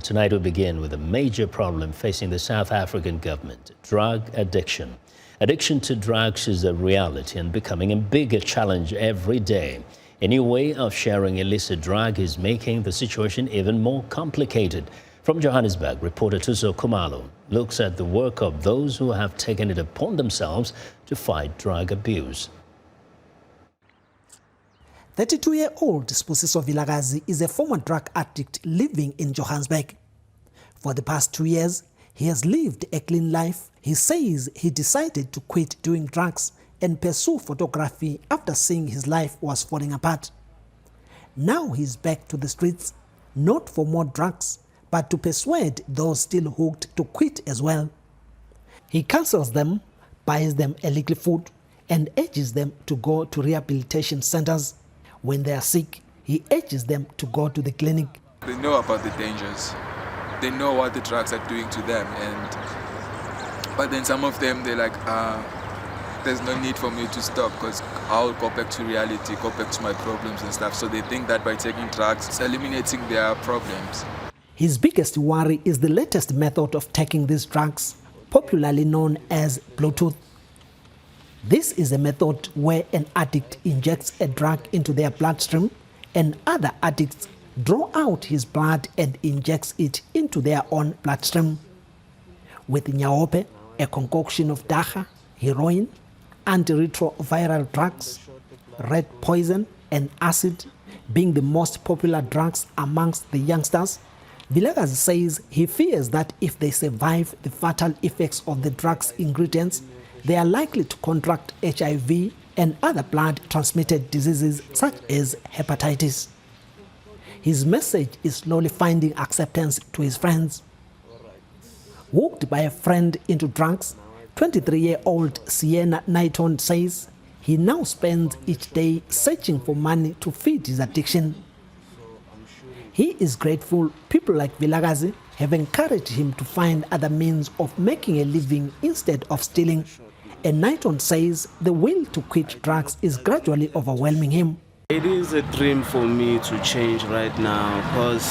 Tonight we begin with a major problem facing the South African government: drug addiction. Addiction to drugs is a reality and becoming a bigger challenge every day. A new way of sharing illicit drug is making the situation even more complicated. From Johannesburg, reporter Thuso Khumalo looks at the work of those who have taken it upon themselves to fight drug abuse. 32-year-old Thuso Khumalo is a former drug addict living in Johannesburg. For the past 2 years, he has lived a clean life. He says he decided to quit doing drugs and pursue photography after seeing his life was falling apart. Now he's back to the streets, not for more drugs, but to persuade those still hooked to quit as well. He counsels them, buys them illegal food, and urges them to go to rehabilitation centers. When they are sick, he urges them to go to the clinic. They know about the dangers. They know what the drugs are doing to them, but then some of them, they're like, there's no need for me to stop because I'll go back to reality, go back to my problems and stuff. So they think that by taking drugs, it's eliminating their problems. His biggest worry is the latest method of taking these drugs, popularly known as Bluetooth. This is a method where an addict injects a drug into their bloodstream and other addicts draw out his blood and injects it into their own bloodstream. With nyaope, a concoction of dagga, heroin, antiretroviral drugs, red poison and acid being the most popular drugs amongst the youngsters, Vilakazi says he fears that if they survive the fatal effects of the drugs' ingredients, they are likely to contract HIV and other blood-transmitted diseases such as hepatitis. His message is slowly finding acceptance to his friends. Hooked by a friend into drugs, 23-year-old Sienna Naiton says he now spends each day searching for money to feed his addiction. He is grateful people like Vilakazi have encouraged him to find other means of making a living instead of stealing. And Naiton says the will to quit drugs is gradually overwhelming him. It is a dream for me to change right now because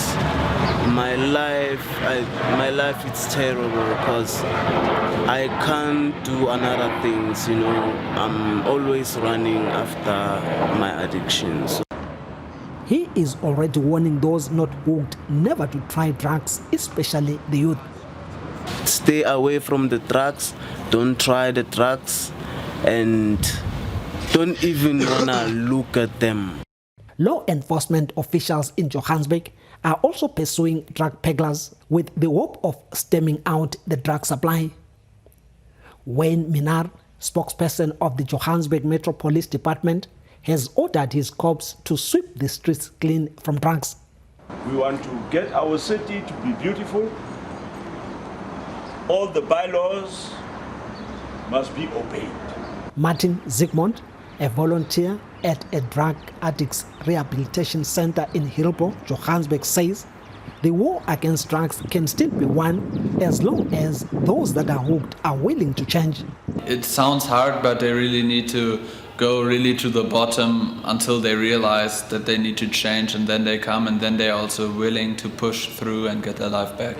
my life is terrible because I can't do another things, I'm always running after my addictions. He is already warning those not hooked never to try drugs, especially the youth. Stay away from the drugs, don't try the drugs, and don't even wanna look at them. Law enforcement officials in Johannesburg are also pursuing drug peddlers with the hope of stemming out the drug supply. Wayne Minnaar, spokesperson of the Johannesburg Metro Police Department, has ordered his corps to sweep the streets clean from drugs. We want to get our city to be beautiful. All the bylaws must be obeyed. Martin Zygmunt, a volunteer at a drug addicts rehabilitation center in Hilpo, Johannesburg, says the war against drugs can still be won as long as those that are hooked are willing to change. It sounds hard, but they really need to go really to the bottom until they realize that they need to change, and then they come, and then they're also willing to push through and get their life back.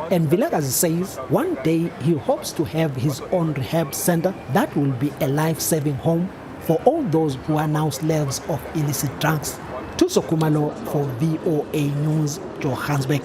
And Vilakazi says one day he hopes to have his own rehab center that will be a life-saving home for all those who are now slaves of illicit drugs. Thuso Khumalo for VOA News, Johannesburg.